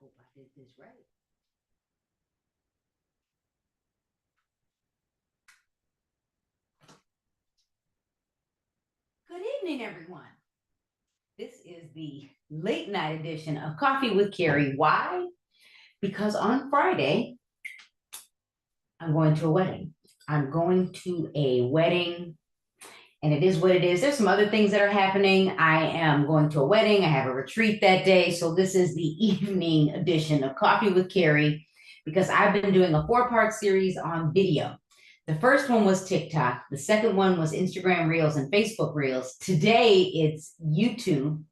Hope I did this right. Good evening, everyone. This is the late night edition of Coffee with Carrie. Why? Because on Friday, I'm going to a wedding. I'm going to a wedding, and it is what it is. There's some other things that are happening. I am going to a wedding. I have a retreat that day. So this is the evening edition of Coffee with Carrie because I've been doing a 4-part series on video. The first one was TikTok. The second one was Instagram Reels and Facebook Reels. Today, it's YouTube.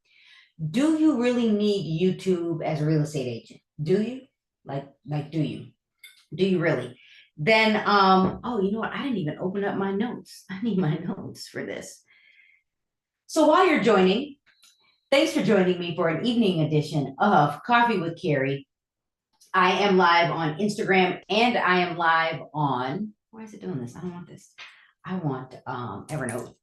Do you really need YouTube as a real estate agent? Do you? Do you? Do you really? Then, oh, you know what? I didn't even open up my notes. I need my notes for this. So while you're joining, thanks for joining me for an evening edition of Coffee with Carrie. I am live on Instagram and I am live on, why is it doing this? I don't want this. I want Evernote.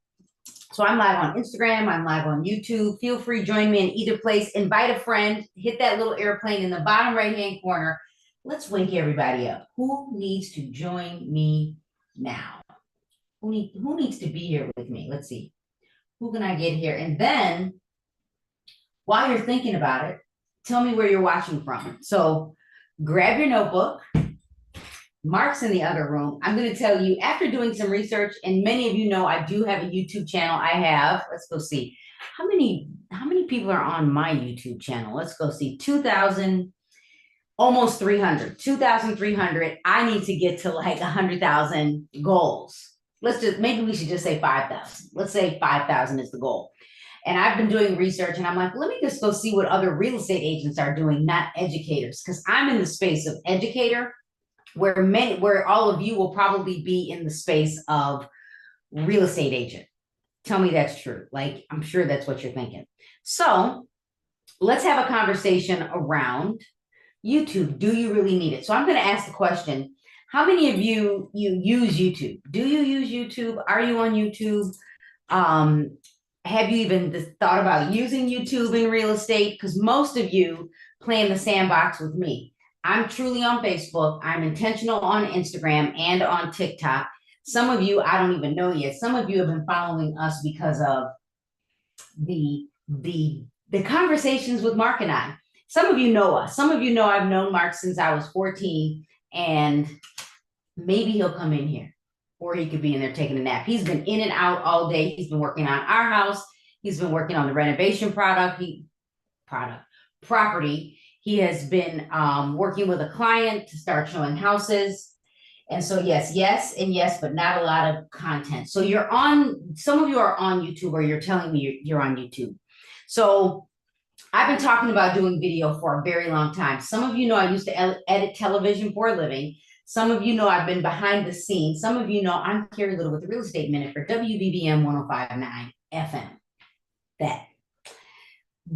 So I'm live on Instagram. I'm live on YouTube. Feel free, join me in either place. Invite a friend. Hit that little airplane in the bottom right-hand corner. Let's wake everybody up. Who needs to join me now? Who needs to be here with me? Let's see. Who can I get here? And then, while you're thinking about it, tell me where you're watching from. So grab your notebook. Mark's in the other room. I'm going to tell you, after doing some research, and many of you know I do have a YouTube channel. I have, let's go see. How many people are on my YouTube channel? Let's go see. 2,000, almost 300, 2,300. I need to get to like 100,000 goals. Maybe we should just say 5,000. Let's say 5,000 is the goal. And I've been doing research and I'm like, let me just go see what other real estate agents are doing, not educators, because I'm in the space of educator, where all of you will probably be in the space of real estate agent. Tell me that's true. Like, I'm sure that's what you're thinking. So let's have a conversation around YouTube. Do you really need it? So I'm going to ask the question, how many of you use YouTube? Do you use YouTube? Are you on YouTube? Have you even thought about using YouTube in real estate? Because most of you play in the sandbox with me. I'm truly on Facebook. I'm intentional on Instagram and on TikTok. Some of you, I don't even know yet. Some of you have been following us because of the conversations with Mark and I. Some of you know us. Some of you know I've known Mark since I was 14, and maybe he'll come in here, or he could be in there taking a nap. He's been in and out all day. He's been working on our house. He's been working on the renovation property. He has been working with a client to start showing houses. And so yes, and yes, but not a lot of content. So some of you are on YouTube, or you're telling me you're on YouTube. So I've been talking about doing video for a very long time. Some of you know I used to edit television for a living. Some of you know I've been behind the scenes. Some of you know I'm Carrie Little with the Real Estate Minute for WBBM 105.9 FM. That.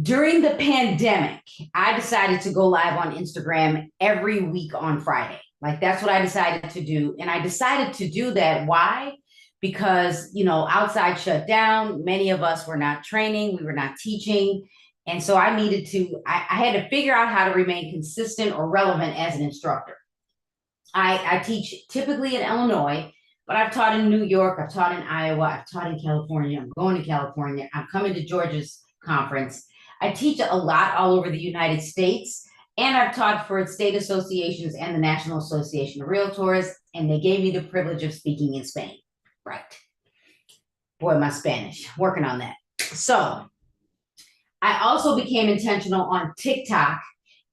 During the pandemic, I decided to go live on Instagram every week on Friday. Like, that's what I decided to do. And I decided to do that. Why? Because, outside shut down. Many of us were not training. We were not teaching. And so I had to figure out how to remain consistent or relevant as an instructor. I teach typically in Illinois, but I've taught in New York. I've taught in Iowa. I've taught in California. I'm going to California. I'm coming to Georgia's conference. I teach a lot all over the United States, and I've taught for state associations and the National Association of Realtors, and they gave me the privilege of speaking in Spain. Right. Boy, my Spanish, working on that. So I also became intentional on TikTok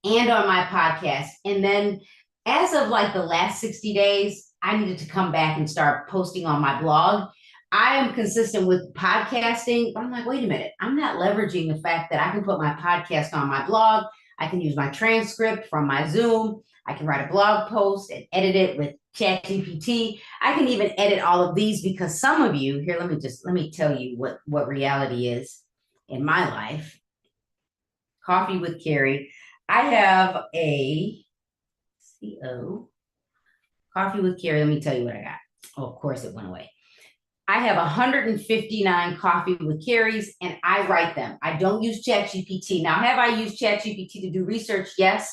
and on my podcast. And then as of like the last 60 days, I needed to come back and start posting on my blog. I am consistent with podcasting, but I'm like, wait a minute, I'm not leveraging the fact that I can put my podcast on my blog. I can use my transcript from my Zoom. I can write a blog post and edit it with ChatGPT. I can even edit all of these because some of you here, let me tell you what reality is in my life. Coffee with Carrie. I have a Coffee with Carrie. Let me tell you what I got. Oh, of course it went away. I have 159 Coffee with Carries, and I write them. I don't use ChatGPT. Now, have I used ChatGPT to do research? Yes.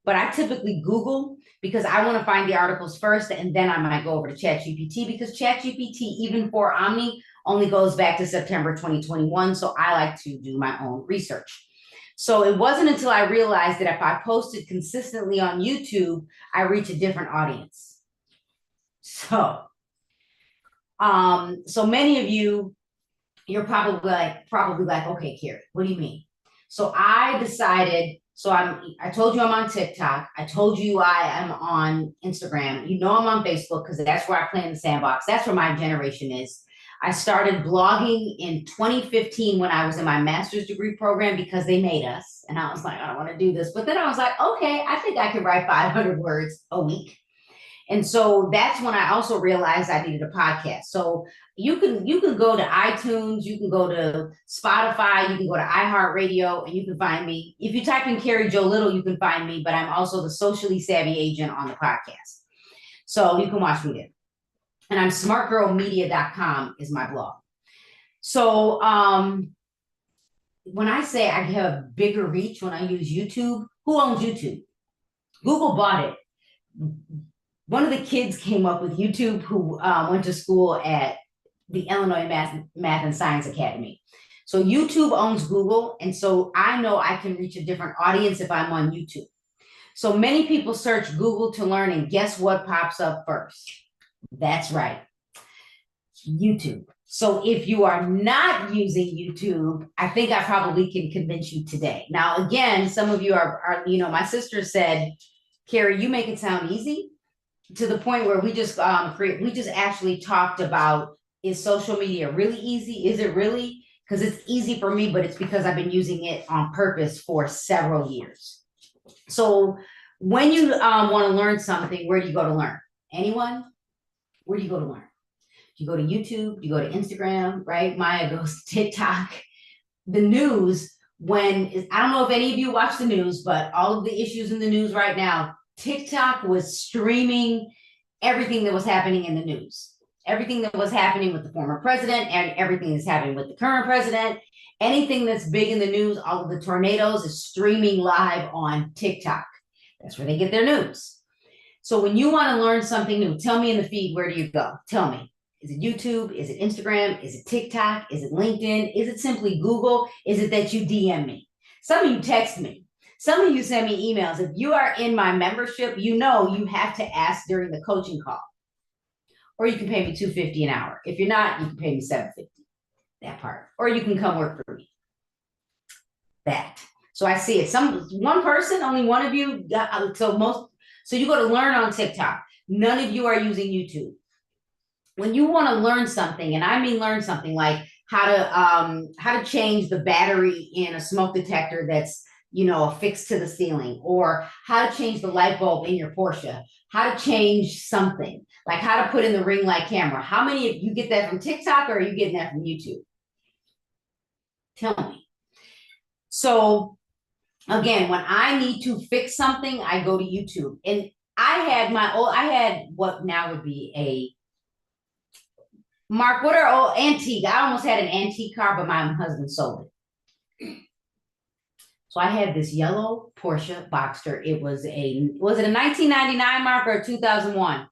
but I typically Google because I want to find the articles first, and then I might go over to ChatGPT, because ChatGPT, even for Omni, only goes back to September 2021. So I like to do my own research. So it wasn't until I realized that if I posted consistently on YouTube, I reach a different audience. So many of you, you're probably like, okay, Carrie, what do you mean? So I decided, I told you I'm on TikTok. I told you I am on Instagram. You know, I'm on Facebook because that's where I play in the sandbox. That's where my generation is. I started blogging in 2015 when I was in my master's degree program because they made us. And I was like, I don't want to do this. But then I was like, okay, I think I can write 500 words a week. And so that's when I also realized I needed a podcast. So you can go to iTunes, you can go to Spotify, you can go to iHeartRadio, and you can find me. If you type in Carrie Jo Little, you can find me, but I'm also the socially savvy agent on the podcast. So you can watch me there. And I'm smartgirlmedia.com is my blog. So when I say I have bigger reach when I use YouTube, who owns YouTube? Google bought it. One of the kids came up with YouTube who went to school at the Illinois Math and Science Academy. So YouTube owns Google, and so I know I can reach a different audience if I'm on YouTube. So many people search Google to learn, and guess what pops up first? That's right, YouTube. So if you are not using YouTube, I think I probably can convince you today. Now, again, some of you are my sister said, Carrie, you make it sound easy, to the point where we just actually talked about, is social media really easy? Is it really? Because it's easy for me, but it's because I've been using it on purpose for several years. So when you want to learn something, where do you go to learn? Anyone? Where do you go to learn? You go to YouTube, you go to Instagram, right? Maya goes to TikTok. The news, I don't know if any of you watch the news, but all of the issues in the news right now, TikTok was streaming everything that was happening in the news, everything that was happening with the former president and everything that's happening with the current president. Anything that's big in the news, all of the tornadoes, is streaming live on TikTok. That's where they get their news. So when you want to learn something new, tell me in the feed, where do you go? Tell me. Is it YouTube? Is it Instagram? Is it TikTok? Is it LinkedIn? Is it simply Google? Is it that you DM me? Some of you text me. Some of you send me emails. If you are in my membership, you know you have to ask during the coaching call. Or you can pay me $250 an hour. If you're not, you can pay me $750. That part. Or you can come work for me. That. So I see it. One person, only one of you. So you go to learn on TikTok. None of you are using YouTube. When you want to learn something, and I mean learn something like how to change the battery in a smoke detector that's affixed to the ceiling, or how to change the light bulb in your Porsche, how to change something, like how to put in the ring light camera. How many of you get that from TikTok, or are you getting that from YouTube? Tell me. So again, when I need to fix something, I go to YouTube. And I had what now would be a, Mark, what are old antique? I almost had an antique car, but my husband sold it. So I had this yellow Porsche Boxster. Was it a 1999, Mark, or 2001?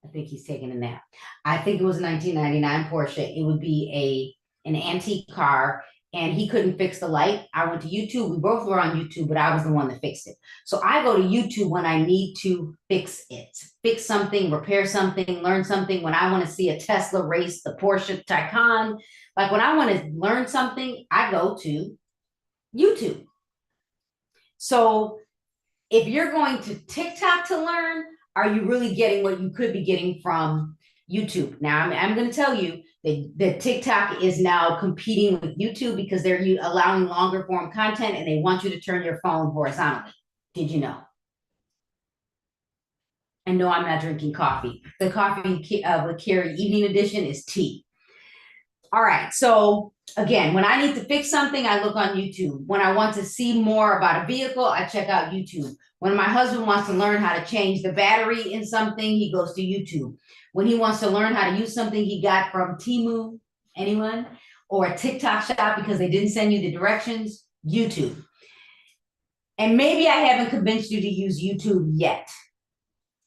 I think he's taking a nap. I think it was a 1999 Porsche. It would be an antique car, and he couldn't fix the light. I went to YouTube. We both were on YouTube, but I was the one that fixed it. So I go to YouTube when I need to fix something, repair something, learn something. When I want to see a Tesla race the Porsche Taycan, like when I want to learn something, I go to YouTube. So if you're going to TikTok to learn, are you really getting what you could be getting from YouTube? Now, I'm going to tell you that TikTok is now competing with YouTube because they're allowing longer form content, and they want you to turn your phone horizontally. Did you know? And no, I'm not drinking coffee. The coffee with Carrie Evening Edition is tea. All right. So again, when I need to fix something, I look on YouTube. When I want to see more about a vehicle, I check out YouTube. When my husband wants to learn how to change the battery in something, he goes to YouTube. When he wants to learn how to use something he got from Temu, anyone, or a TikTok shop because they didn't send you the directions, YouTube. And maybe I haven't convinced you to use YouTube yet.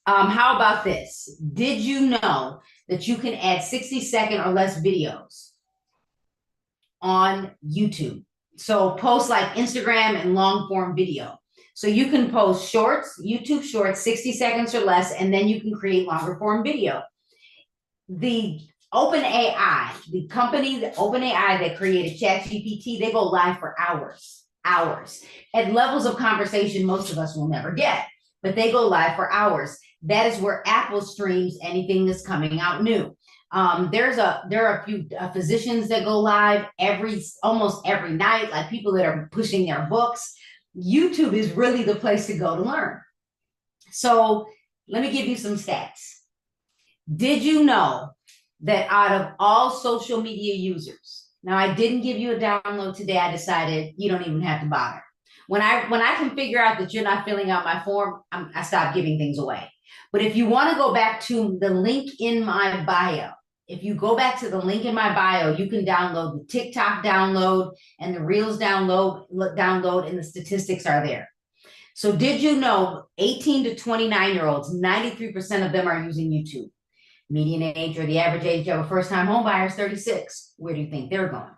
How about this? Did you know that you can add 60-second or less videos on YouTube? So post like Instagram and long form video. So you can post shorts, YouTube shorts, 60 seconds or less, and then you can create longer form video. The OpenAI, the company, the OpenAI that created ChatGPT, they go live for hours at levels of conversation most of us will never get, but they go live for hours. That is where Apple streams anything that's coming out new. There are a few physicians that go live almost every night, like people that are pushing their books. YouTube is really the place to go to learn. So let me give you some stats. Did you know that out of all social media users, now I didn't give you a download today, I decided you don't even have to bother. When I can figure out that you're not filling out my form, I stop giving things away. But if you want to go back to the link in my bio, if you go back to the link in my bio, you can download the TikTok download and the Reels download, and the statistics are there. So did you know 18 to 29-year-olds, 93% of them are using YouTube? Median age or the average age of a first-time home buyer is 36. Where do you think they're going?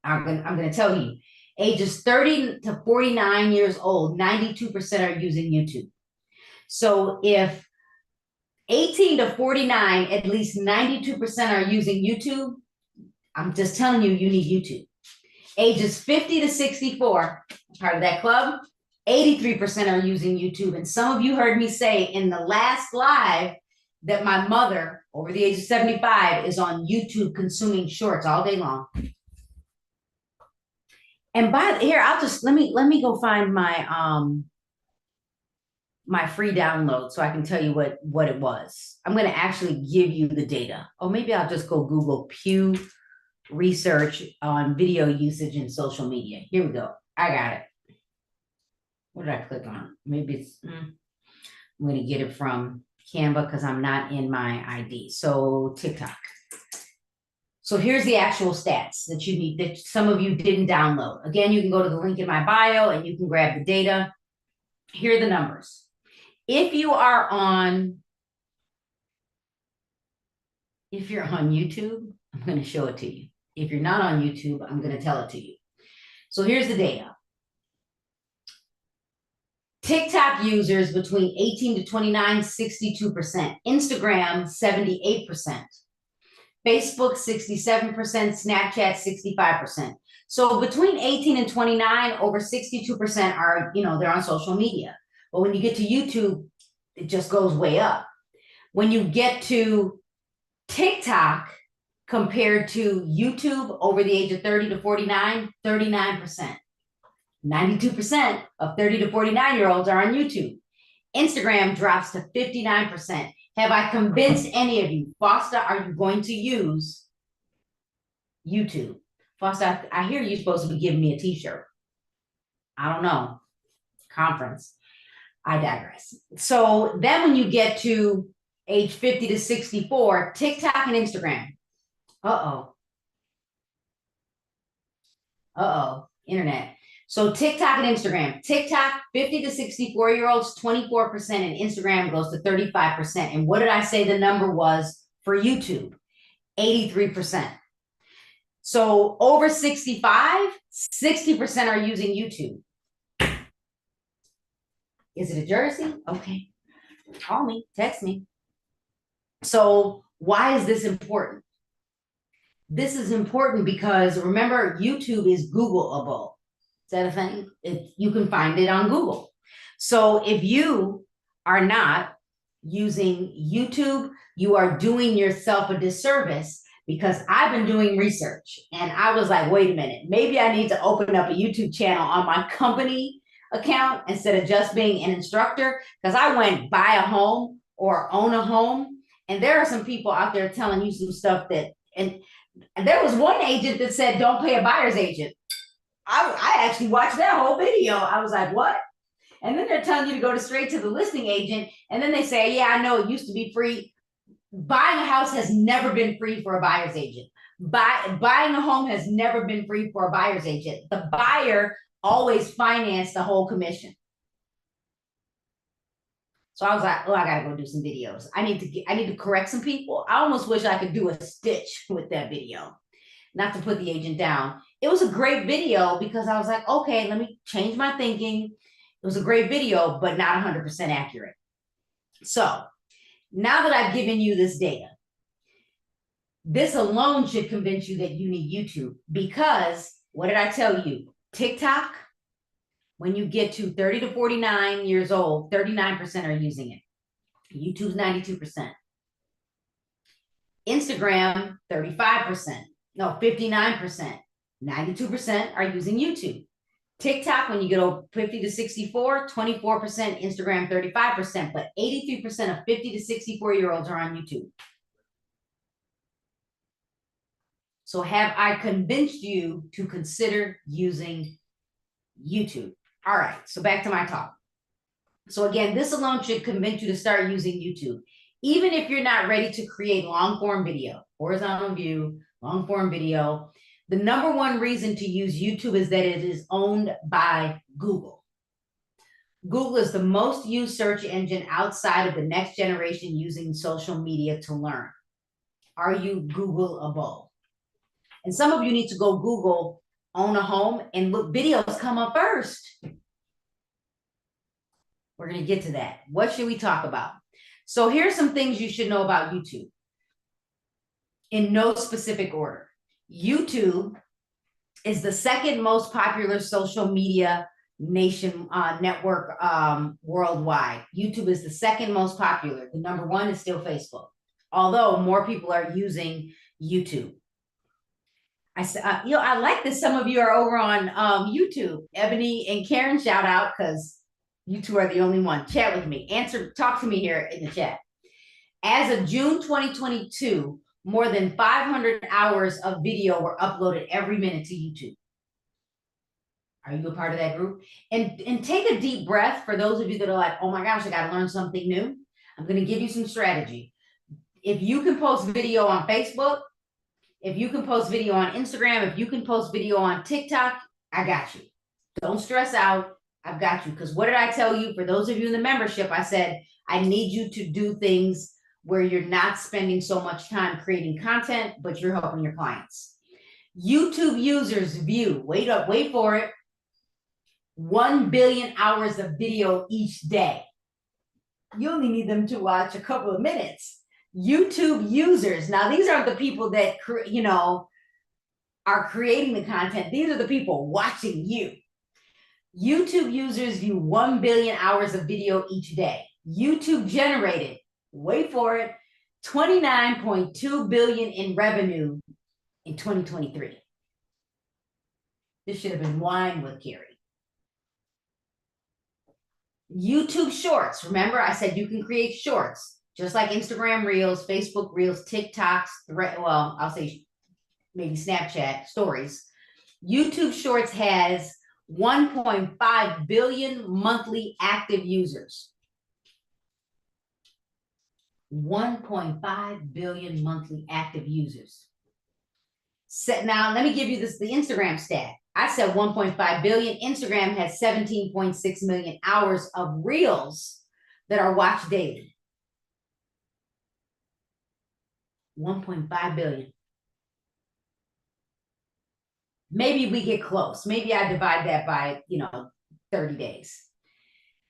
I'm going to tell you. Ages 30 to 49 years old, 92% are using YouTube. So if 18 to 49, at least 92% are using YouTube, I'm just telling you, you need YouTube. Ages 50 to 64, part of that club, 83% are using YouTube. And some of you heard me say in the last live that my mother, over the age of 75, is on YouTube consuming shorts all day long. And I'll just let me go find my my free download so I can tell you what it was. I'm going to actually give you the data. Or maybe I'll just go Google Pew Research on video usage in social media. Here we go. I got it. What did I click on? Maybe it's I'm going to get it from Canva because I'm not in my ID. So TikTok. So here's the actual stats that you need, that some of you didn't download. Again, you can go to the link in my bio and you can grab the data. Here are the numbers. If you're on YouTube, I'm going to show it to you. If you're not on YouTube, I'm going to tell it to you. So here's the data. TikTok users between 18 to 29, 62%. Instagram, 78%. Facebook, 67%, Snapchat, 65%. So between 18 and 29, over 62% are, they're on social media. But when you get to YouTube, it just goes way up. When you get to TikTok compared to YouTube over the age of 30 to 49, 39%. 92% of 30 to 49-year-olds are on YouTube. Instagram drops to 59%. Have I convinced any of you? Foster, are you going to use YouTube? Foster, I hear you're supposed to be giving me a t-shirt. I don't know. Conference. I digress. So then when you get to age 50 to 64, TikTok and Instagram. Internet. So TikTok and Instagram. TikTok, 50 to 64-year-olds, 24%, and Instagram goes to 35%. And what did I say the number was for YouTube? 83%. So over 65, 60% are using YouTube. Is it a jersey? Okay. Call me, text me. So why is this important? This is important because remember, YouTube is Googleable. Is that a thing? You can find it on Google. So if you are not using YouTube, you are doing yourself a disservice, because I've been doing research and I was like, wait a minute, maybe I need to open up a YouTube channel on my company account instead of just being an instructor, because I went buy a home or own a home. And there are some people out there telling you some stuff and there was one agent that said, don't pay a buyer's agent. I actually watched that whole video. I was like, what? And then they're telling you to go straight to the listing agent. And then they say, yeah, I know it used to be free. Buying a house has never been free for a buyer's agent. Buying a home has never been free for a buyer's agent. The buyer always finance the whole commission. So I was like, oh, I gotta go do some videos. I need to correct some people. I almost wish I could do a stitch with that video, not to put the agent down. It was a great video because I was like, okay, let me change my thinking. It was a great video, but not 100% accurate. So now that I've given you this data, this alone should convince you that you need YouTube, because what did I tell you? TikTok, when you get to 30 to 49 years old, 39% are using it. YouTube's 92%. Instagram, 35%. No, 59%. 92% are using YouTube. TikTok, when you get over 50 to 64, 24%, Instagram 35%, but 83% of 50 to 64-year-olds are on YouTube. So have I convinced you to consider using YouTube? All right, so back to my talk. So again, this alone should convince you to start using YouTube. Even if you're not ready to create long form video, horizontal view, long form video, the number one reason to use YouTube is that it is owned by Google. Google is the most used search engine outside of the next generation using social media to learn. Are you Googleable? And some of you need to go Google own a home and look, videos come up first. We're going to get to that. What should we talk about? So here's some things you should know about YouTube in no specific order. YouTube is the second most popular social media network worldwide. YouTube is the second most popular. The number one is still Facebook, although more people are using YouTube. I like that some of you are over on YouTube. Ebony and Karen, shout out, because you two are the only one. Chat with me. Talk to me here in the chat. As of June 2022, more than 500 hours of video were uploaded every minute to YouTube. Are you a part of that group? And take a deep breath for those of you that are like, oh my gosh, I got to learn something new. I'm going to give you some strategy. If you can post video on Facebook, if you can post video on Instagram, if you can post video on TikTok, I got you. Don't stress out. I've got you. Because what did I tell you? For those of you in the membership, I said, I need you to do things where you're not spending so much time creating content, but you're helping your clients. YouTube users view, wait for it, 1 billion hours of video each day. You only need them to watch a couple of minutes. YouTube users, now these aren't the people that are creating the content. These are the people watching you. YouTube users view 1 billion hours of video each day. YouTube generated, wait for it, 29.2 billion in revenue in 2023. This should have been wine with Carrie. YouTube Shorts. Remember, I said you can create shorts, just like Instagram Reels, Facebook Reels, TikToks, I'll say maybe Snapchat stories. YouTube Shorts has 1.5 billion monthly active users. 1.5 billion monthly active users. Now, let me give you the Instagram stat. I said 1.5 billion. Instagram has 17.6 million hours of Reels that are watched daily. 1.5 billion. Maybe we get close. Maybe I divide that by, 30 days.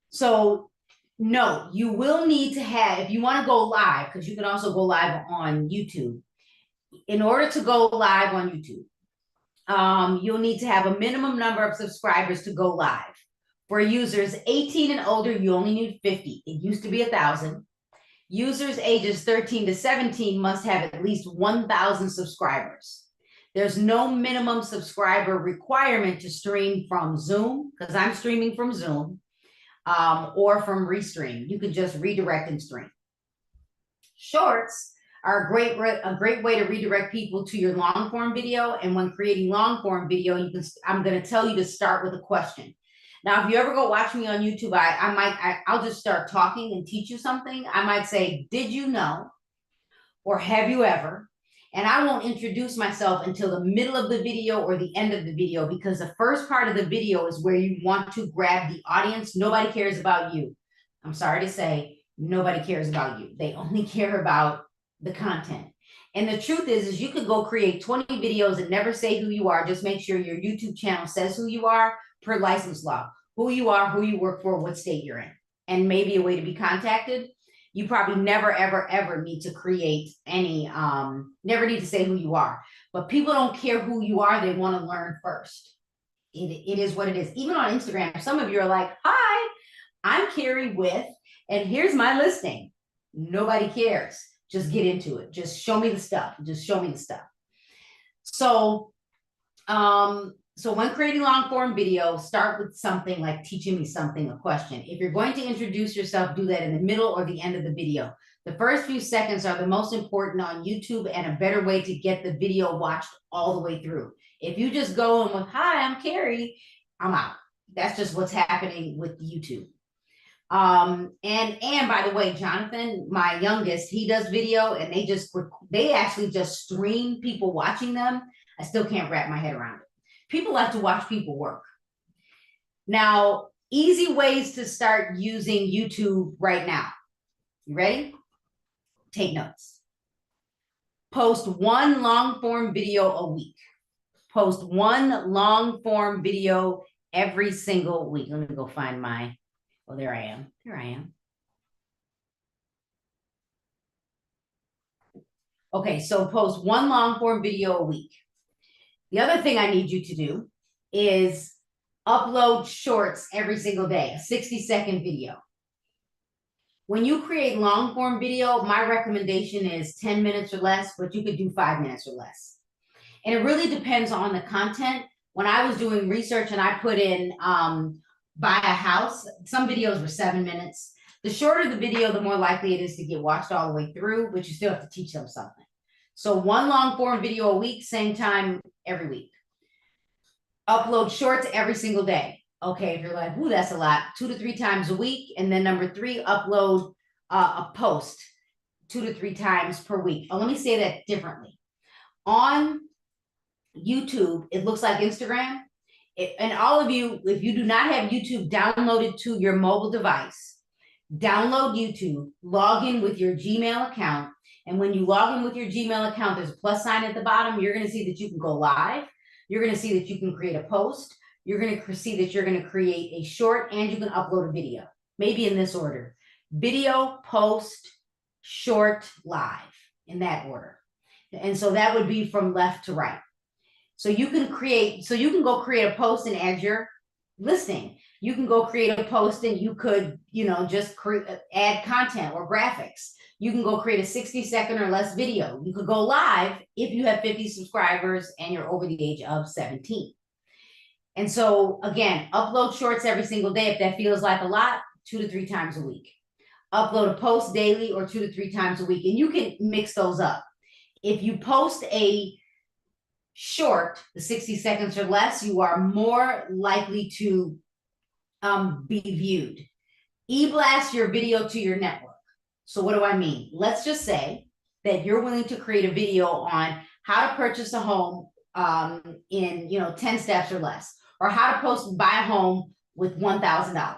So no, you will need to have, if you want to go live, because you can also go live on YouTube. In order to go live on YouTube, you'll need to have a minimum number of subscribers to go live. For users 18 and older, you only need 50. It used to be 1,000. Users ages 13 to 17 must have at least 1,000 subscribers. There's no minimum subscriber requirement to stream from Zoom, because I'm streaming from Zoom, or from Restream. You can just redirect and stream. Shorts are a great way to redirect people to your long form video. And when creating long form video, I'm going to tell you to start with a question. Now, if you ever go watch me on YouTube, I'll just start talking and teach you something. I might say, did you know, or have you ever? And I won't introduce myself until the middle of the video or the end of the video, because the first part of the video is where you want to grab the audience. Nobody cares about you. I'm sorry to say, nobody cares about you. They only care about the content. And the truth is you could go create 20 videos and never say who you are. Just make sure your YouTube channel says who you are per license law, who you are, who you work for, what state you're in, and maybe a way to be contacted. You probably never, ever, ever need to create any, never need to say who you are. But people don't care who you are. They want to learn first. It is what it is. Even on Instagram, some of you are like, hi, I'm Carrie with, and here's my listing. Nobody cares. Just get into it. Just show me the stuff. Just show me the stuff. So, so when creating long form video, start with something like teaching me something, a question. If you're going to introduce yourself, do that in the middle or the end of the video. The first few seconds are the most important on YouTube and a better way to get the video watched all the way through. If you just go in with, hi, I'm Carrie, I'm out. That's just what's happening with YouTube. And by the way, Jonathan, my youngest, he does video, and they actually just stream people watching them. I still can't wrap my head around it. People like to watch people work. Now, easy ways to start using YouTube right now. You ready? Take notes. Post one long form video a week. Post one long form video every single week. Let me go find my, oh, there I am. Here I am. Okay, so post one long form video a week. The other thing I need you to do is upload shorts every single day, a 60-second video. When you create long form video, my recommendation is 10 minutes or less, but you could do 5 minutes or less. And it really depends on the content. When I was doing research and I put in buy a house, some videos were 7 minutes. The shorter the video, the more likely it is to get watched all the way through, but you still have to teach them something. So one long form video a week, same time every week. Upload shorts every single day. Okay, if you're like, ooh, that's a lot, 2 to 3 times a week. And then number 3, upload a post 2 to 3 times per week. Oh, let me say that differently. On YouTube, it looks like Instagram. And all of you, if you do not have YouTube downloaded to your mobile device, download YouTube, log in with your Gmail account. And when you log in with your Gmail account, there's a plus sign at the bottom. You're going to see that you can go live. You're going to see that you can create a post. You're going to see that you're going to create a short, and you can upload a video, maybe in this order: video, post, short, live, in that order. And so that would be from left to right. So you can go create a post and add your listing. You can go create a post and you could, just add content or graphics. You can go create a 60-second or less video. You could go live if you have 50 subscribers and you're over the age of 17. And so again, upload shorts every single day. If that feels like a lot, 2 to 3 times a week. Upload a post daily or 2 to 3 times a week. And you can mix those up. If you post a short, the 60 seconds or less, you are more likely to be viewed. E-blast your video to your network. So what do I mean? Let's just say that you're willing to create a video on how to purchase a home in 10 steps or less, or how to buy a home with $1,000.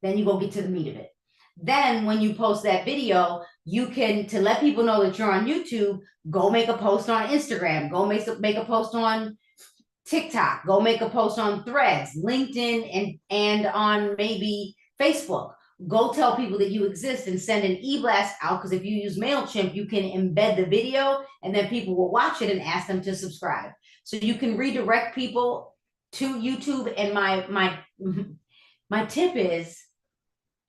Then you go get to the meat of it. Then when you post that video, you can, to let people know that you're on YouTube, go make a post on Instagram, go make a post on TikTok, go make a post on Threads, LinkedIn, and on maybe Facebook. Go tell people that you exist and send an e-blast out, because if you use MailChimp, you can embed the video and then people will watch it and ask them to subscribe. So you can redirect people to YouTube. And my tip is,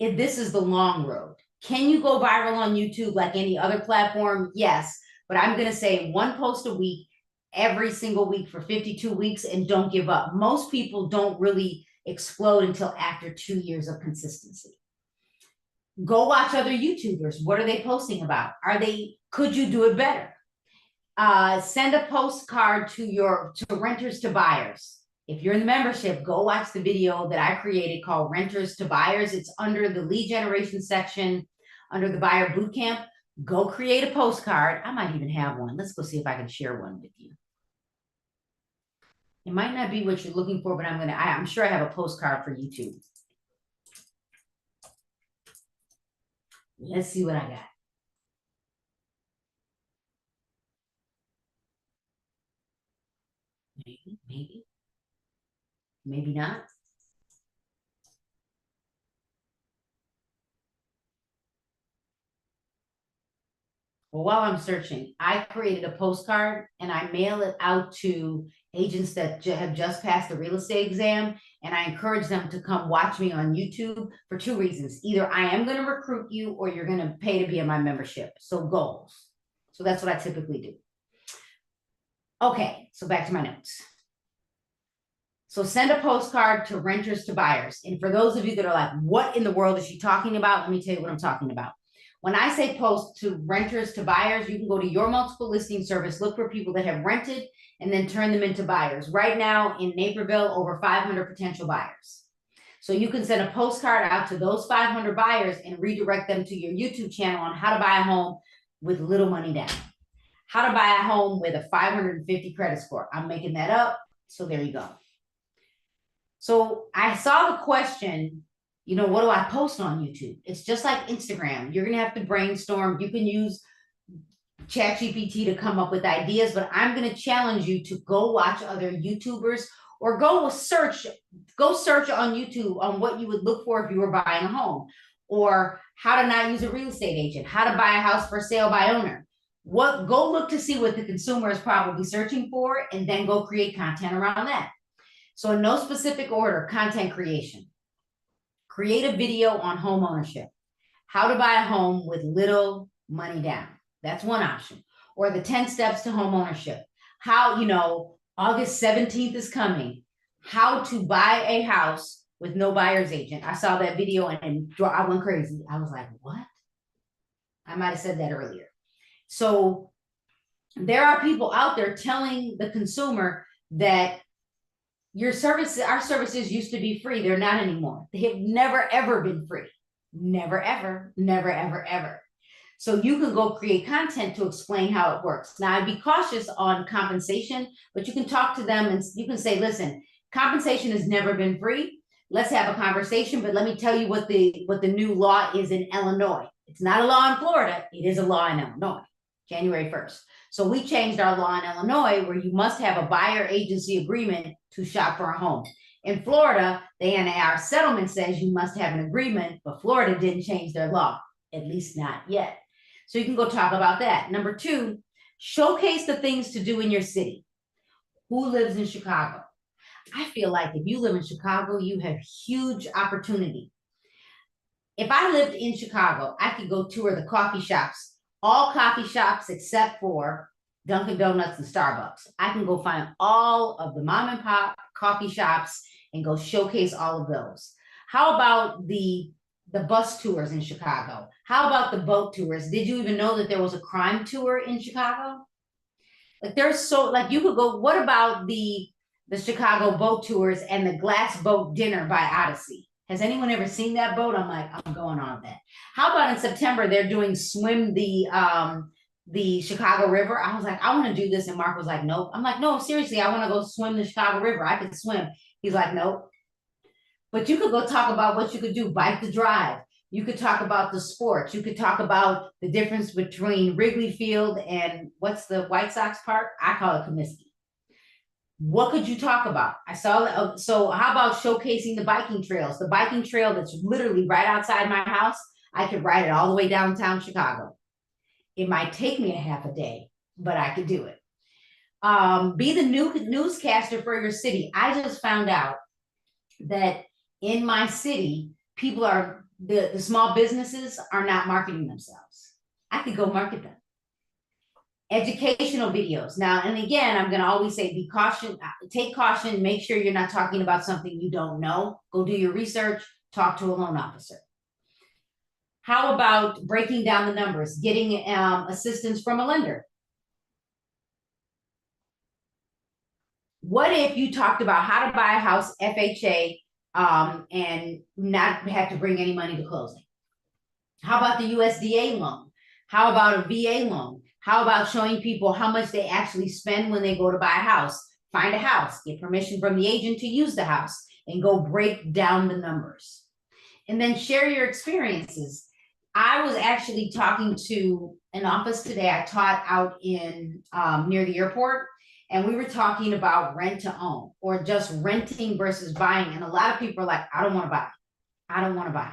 if this is the long road, can you go viral on YouTube like any other platform? Yes, but I'm going to say one post a week, every single week for 52 weeks, and don't give up. Most people don't really explode until after 2 years of consistency. Go watch other YouTubers. What are they posting about? Could you do it better? Send a postcard to renters to buyers. If you're in the membership, go watch the video that I created called Renters to Buyers. It's under the lead generation section, under the buyer bootcamp. Go create a postcard. I might even have one. Let's go see if I can share one with you. It might not be what you're looking for, but I'm sure I have a postcard for YouTube. Let's see what I got. Maybe not. Well, while I'm searching, I created a postcard and I mail it out to agents that have just passed the real estate exam. And I encourage them to come watch me on YouTube for two reasons. Either I am going to recruit you or you're going to pay to be in my membership. So goals. So that's what I typically do. Okay, so back to my notes. So send a postcard to renters to buyers. And for those of you that are like, what in the world is she talking about? Let me tell you what I'm talking about. When I say post to renters to buyers, you can go to your multiple listing service, look for people that have rented, and then turn them into buyers. Right now in Naperville, over 500 potential buyers. So you can send a postcard out to those 500 buyers and redirect them to your YouTube channel on how to buy a home with little money down. How to buy a home with a 550 credit score. I'm making that up. So there you go. So I saw the question, you know, what do I post on YouTube? It's just like Instagram. You're going to have to brainstorm. You can use ChatGPT to come up with ideas, but I'm going to challenge you to go watch other YouTubers or go search on YouTube on what you would look for if you were buying a home, or how to not use a real estate agent, how to buy a house for sale by owner. Go look to see what the consumer is probably searching for, and then go create content around that. So in no specific order, content creation. Create a video on home ownership. How to buy a home with little money down. That's one option. Or the 10 steps to home ownership. How, you know, August 17th is coming. How to buy a house with no buyer's agent. I saw that video and I went crazy. I was like, what? I might have said that earlier. So there are people out there telling the consumer that our services used to be free. They're not anymore. They have never, ever been free. Never, ever, never, ever, ever. So you can go create content to explain how it works. Now, I'd be cautious on compensation, but you can talk to them and you can say, listen, compensation has never been free. Let's have a conversation, but let me tell you what the new law is in Illinois. It's not a law in Florida. It is a law in Illinois, January 1st. So we changed our law in Illinois where you must have a buyer agency agreement to shop for a home. In Florida, the NAR settlement says you must have an agreement, but Florida didn't change their law, at least not yet. So you can go talk about that. Number two, showcase the things to do in your city. Who lives in Chicago? I feel like if you live in Chicago, you have huge opportunity. If I lived in Chicago, I could go tour the coffee shops, all coffee shops except for Dunkin' Donuts and Starbucks. I can go find all of the mom and pop coffee shops and go showcase all of those. How about the bus tours in Chicago? How about the boat tours? Did you even know that there was a crime tour in Chicago? Like you could go, what about the Chicago boat tours and the glass boat dinner by Odyssey? Has anyone ever seen that boat? I'm like, I'm going on that. How about in September, they're doing swim the Chicago River? I was like, I want to do this. And Mark was like, nope. I'm like, no, seriously, I want to go swim the Chicago River. I could swim. He's like, nope. But you could go talk about what you could do, bike the drive. You could talk about the sports. You could talk about the difference between Wrigley Field and what's the White Sox park? I call it Comiskey. What could you talk about? I saw that. So how about showcasing the biking trails? The biking trail that's literally right outside my house. I could ride it all the way downtown Chicago. It might take me a half a day, but I could do it. Be the new newscaster for your city. I just found out that in my city, people are, the small businesses are not marketing themselves. I could go market them. Educational videos. Now, and again, I'm going to always say, be caution, take caution, make sure you're not talking about something you don't know. Go do your research, talk to a loan officer. How about breaking down the numbers, getting assistance from a lender? What if you talked about how to buy a house FHA and not have to bring any money to closing? How about the USDA loan? How about a VA loan? How about showing people how much they actually spend when they go to buy a house? Find a house, get permission from the agent to use the house, and go break down the numbers. And then share your experiences. I was actually talking to an office today. I taught out in near the airport, and we were talking about rent to own or just renting versus buying. And a lot of people are like, I don't want to buy. I don't want to buy.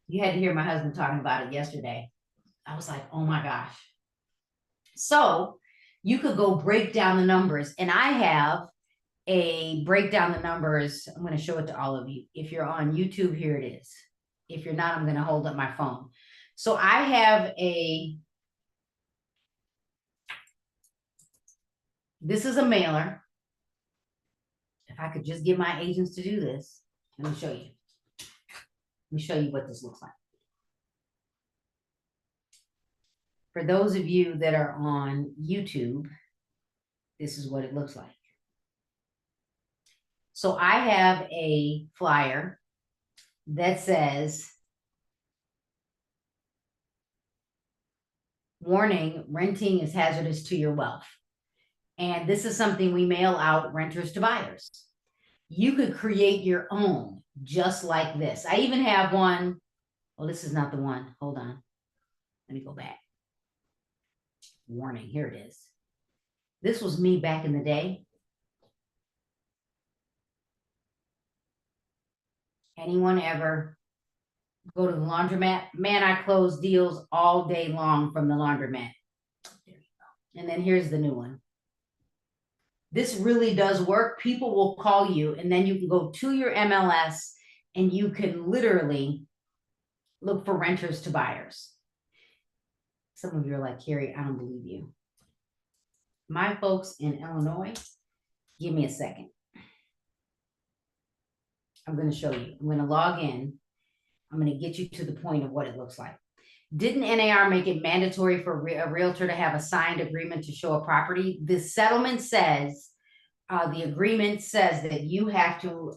You had to hear my husband talking about it yesterday. I was like, oh my gosh. So you could go break down the numbers. And I have a break down the numbers. I'm going to show it to all of you. If you're on YouTube, here it is. If you're not, I'm going to hold up my phone. So I have this is a mailer. If I could just get my agents to do this, let me show you. Let me show you what this looks like. For those of you that are on YouTube, this is what it looks like. So I have a flyer that says, warning, renting is hazardous to your wealth. And this is something we mail out renters to buyers. You could create your own just like this. I even have one. Well, this is not the one. Hold on. Let me go back. Warning, here it is. This was me back in the day. Anyone ever go to the laundromat? Man, I close deals all day long from the laundromat. There you go. And then here's the new one. This really does work. People will call you, and then you can go to your MLS and you can literally look for renters to buyers. Some of you are like, Carrie, I don't believe you. My folks in Illinois, give me a second. I'm going to show you. I'm going to log in. I'm going to get you to the point of what it looks like. Didn't NAR make it mandatory for a realtor to have a signed agreement to show a property? The settlement says, the agreement says that you have to,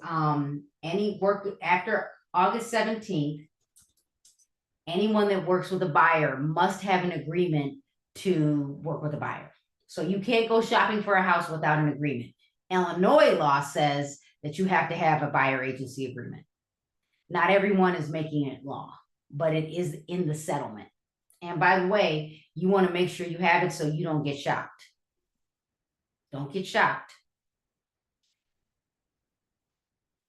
any work after August 17th, anyone that works with a buyer must have an agreement to work with a buyer. So you can't go shopping for a house without an agreement. Illinois law says that you have to have a buyer agency agreement. Not everyone is making it law, but it is in the settlement. And by the way, you want to make sure you have it so you don't get shocked. Don't get shocked.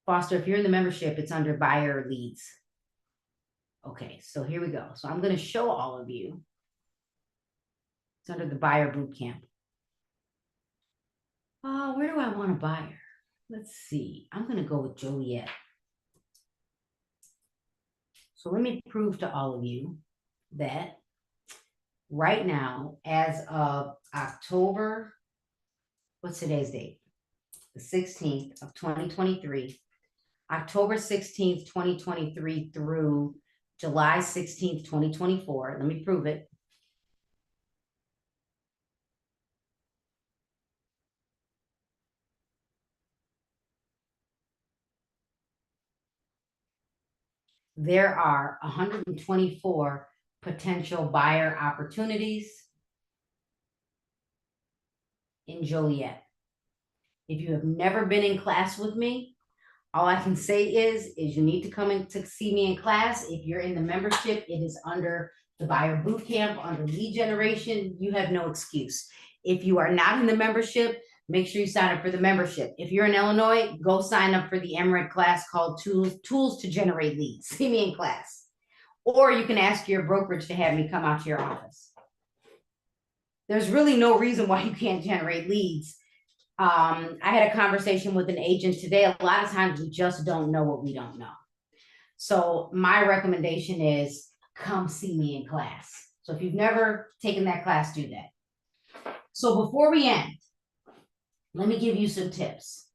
Foster, if you're in the membership, it's under buyer leads. Okay, so here we go. So I'm going to show all of you. It's under the buyer boot camp. Oh, where do I want a buyer? Let's see. I'm going to go with Joliet. So let me prove to all of you that right now, as of October, what's today's date? The 16th of 2023, October 16th, 2023 through July 16th, 2024. Let me prove it. There are 124 potential buyer opportunities in Joliet. If you have never been in class with me, all I can say is you need to come in to see me in class. If you're in the membership, it is under the buyer boot camp, under lead generation. You have no excuse. If you are not in the membership, make sure you sign up for the membership. If you're in Illinois, go sign up for the MRED class called Tools to Generate Leads. See me in class. Or you can ask your brokerage to have me come out to your office. There's really no reason why you can't generate leads. I had a conversation with an agent today. A lot of times we just don't know what we don't know. So my recommendation is come see me in class. So if you've never taken that class, do that. So before we end, let me give you some tips.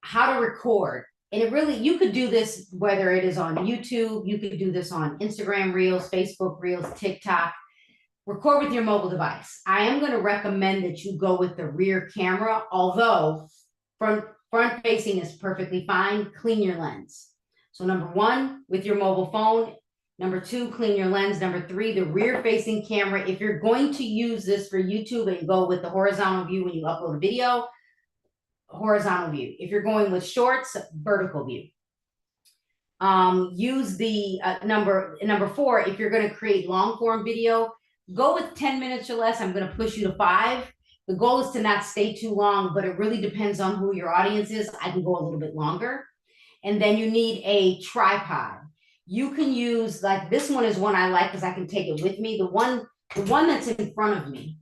How to record. And it really, you could do this whether it is on YouTube, you could do this on Instagram Reels, Facebook Reels, TikTok. Record with your mobile device. I am going to recommend that you go with the rear camera, although front facing is perfectly fine. Clean your lens. So number one, with your mobile phone, Number 2, clean your lens. Number 3, the rear facing camera. If you're going to use this for YouTube and go with the horizontal view when you upload a video, horizontal view. If you're going with shorts, vertical view. Use the number 4. If you're going to create long form video, go with 10 minutes or less. I'm going to push you to 5. The goal is to not stay too long, but it really depends on who your audience is. I can go a little bit longer. And then you need a tripod. You can use, like, this one is one I like because I can take it with me. The one that's in front of me,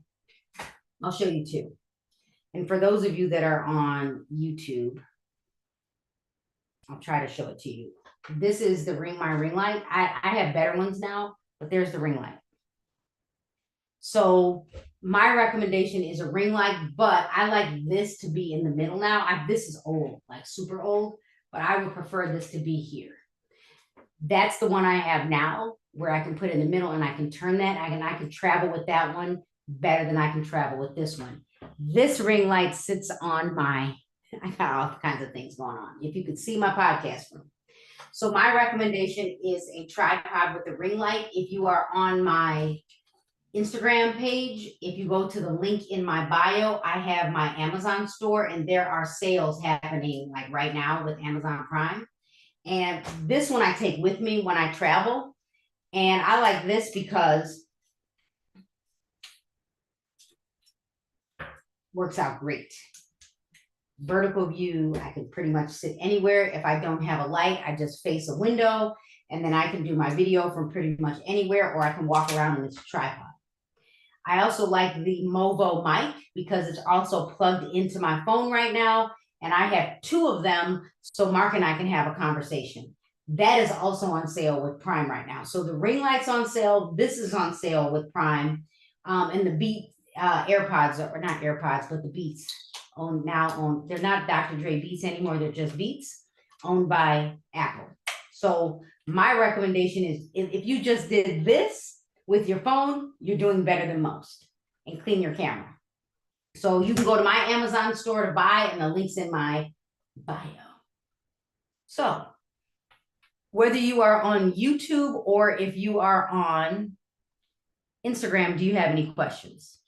I'll show you 2. And for those of you that are on YouTube, I'll try to show it to you. This is the ring light. I have better ones now, but there's the ring light. So my recommendation is a ring light, but I like this to be in the middle now. This is old, like super old, but I would prefer this to be here. That's the one I have now, where I can put it in the middle and I can turn that. I can travel with that one better than I can travel with this one. This ring light sits on I got all kinds of things going on. If you could see my podcast room. So my recommendation is a tripod with a ring light. If you are on my Instagram page, if you go to the link in my bio, I have my Amazon store, and there are sales happening like right now with Amazon Prime. And this one I take with me when I travel. And I like this because it works out great. Vertical view, I can pretty much sit anywhere. If I don't have a light, I just face a window, and then I can do my video from pretty much anywhere, or I can walk around in this tripod. I also like the Movo mic because it's also plugged into my phone right now, and I have 2 of them, so Mark and I can have a conversation. That is also on sale with Prime right now. So the ring light's on sale. This is on sale with Prime, and the Beats AirPods, or not AirPods, but the Beats they're not Dr. Dre Beats anymore. They're just Beats, owned by Apple. So my recommendation is if you just did this with your phone, you're doing better than most. And clean your camera. So you can go to my Amazon store to buy, and the link's in my bio. So whether you are on YouTube or if you are on Instagram, do you have any questions?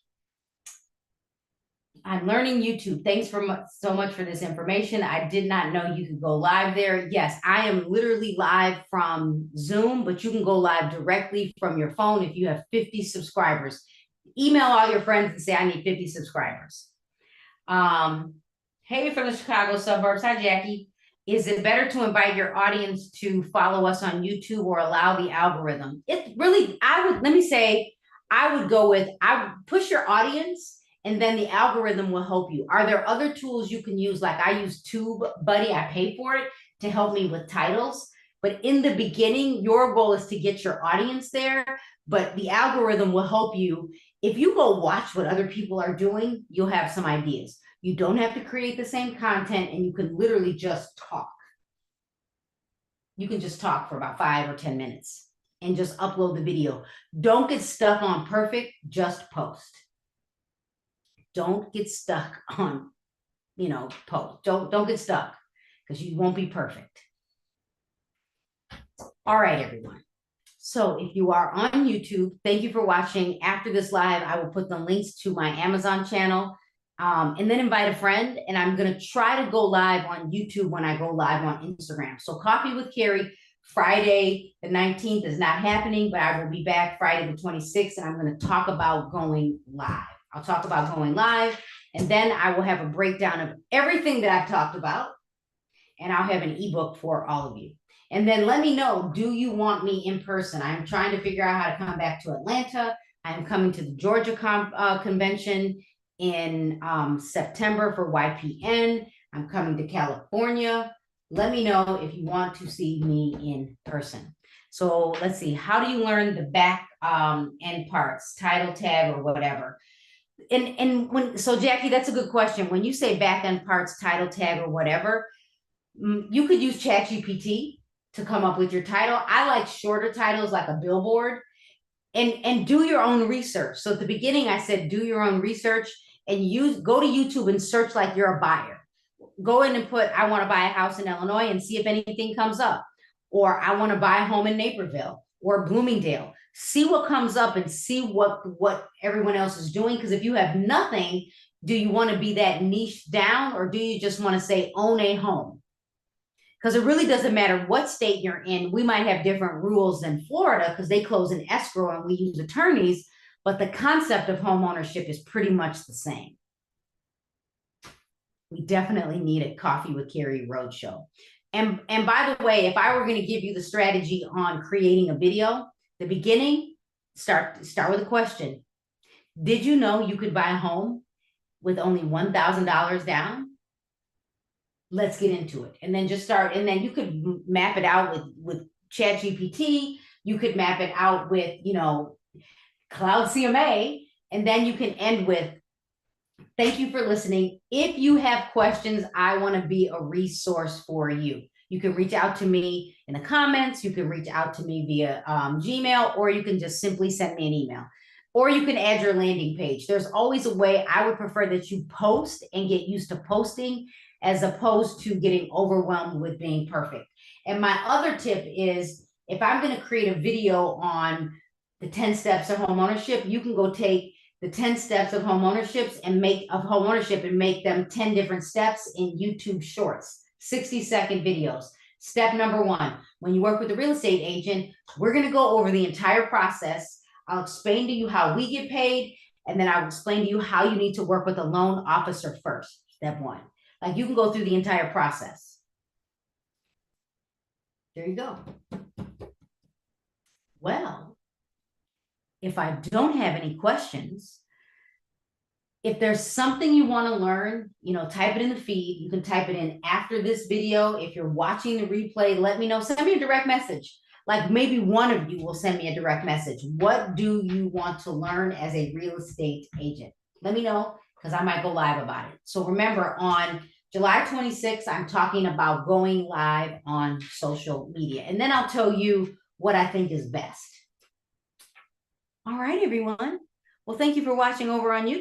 I'm learning YouTube. Thanks so much for this information. I did not know you could go live there. Yes, I am literally live from Zoom, but you can go live directly from your phone if you have 50 subscribers. Email all your friends and say, I need 50 subscribers. Hey, from the Chicago suburbs. Hi, Jackie. Is it better to invite your audience to follow us on YouTube or allow the algorithm? It really, I would go with, I would push your audience, and then the algorithm will help you. Are there other tools you can use? Like I use TubeBuddy, I pay for it to help me with titles. But in the beginning, your goal is to get your audience there, but the algorithm will help you. If you go watch what other people are doing, you'll have some ideas. You don't have to create the same content, and you can literally just talk. You can just talk for about 5 or 10 minutes and just upload the video. Don't get stuck on perfect, just post. Don't get stuck on, post. Don't get stuck, because you won't be perfect. All right, everyone. So if you are on YouTube, thank you for watching. After this live, I will put the links to my Amazon channel, and then invite a friend. And I'm going to try to go live on YouTube when I go live on Instagram. So Coffee with Carrie, Friday the 19th is not happening, but I will be back Friday the 26th, and I'm going to talk about going live. I'll talk about going live, and then I will have a breakdown of everything that I've talked about, and I'll have an ebook for all of you. And then let me know, do you want me in person? I'm trying to figure out how to come back to Atlanta. I'm coming to the Georgia convention in September for YPN. I'm coming to California. Let me know if you want to see me in person. So let's see, how do you learn the back end parts, title tag or whatever? So Jackie, that's a good question. When you say back end parts, title tag or whatever, you could use ChatGPT to come up with your title. I like shorter titles, like a billboard, and do your own research. So at the beginning, I said, do your own research and go to YouTube and search like you're a buyer. Go in and put, I want to buy a house in Illinois, and see if anything comes up. Or I want to buy a home in Naperville. or Bloomingdale. See what comes up and see what everyone else is doing. Because if you have nothing, do you want to be that niche down, or do you just want to say own a home? Because it really doesn't matter what state you're in. We might have different rules than Florida because they close in escrow and we use attorneys, but the concept of home ownership is pretty much the same. We definitely need a Coffee with Carrie roadshow. And by the way, if I were going to give you the strategy on creating a video, the beginning, start with a question. Did you know you could buy a home with only $1,000 down? Let's get into it. And then just start. And then you could map it out with ChatGPT. You could map it out with, Cloud CMA. And then you can end with, thank you for listening. If you have questions, I want to be a resource for you. You can reach out to me in the comments. You can reach out to me via Gmail, or you can just simply send me an email. Or you can add your landing page. There's always a way. I would prefer that you post and get used to posting as opposed to getting overwhelmed with being perfect. And my other tip is, if I'm going to create a video on the 10 steps of home ownership, you can go take the 10 steps of home ownership and make them 10 different steps in YouTube shorts, 60-second videos. Step number 1, when you work with a real estate agent, we're going to go over the entire process. I'll explain to you how we get paid, and then I'll explain to you how you need to work with a loan officer first. Step 1. Like, you can go through the entire process. There you go. Well, if I don't have any questions, if there's something you want to learn, type it in the feed. You can type it in after this video. If you're watching the replay, let me know. Send me a direct message. Like, maybe one of you will send me a direct message. What do you want to learn as a real estate agent? Let me know, because I might go live about it. So remember, on July 26th, I'm talking about going live on social media. And then I'll tell you what I think is best. All right, everyone. Well, thank you for watching over on YouTube.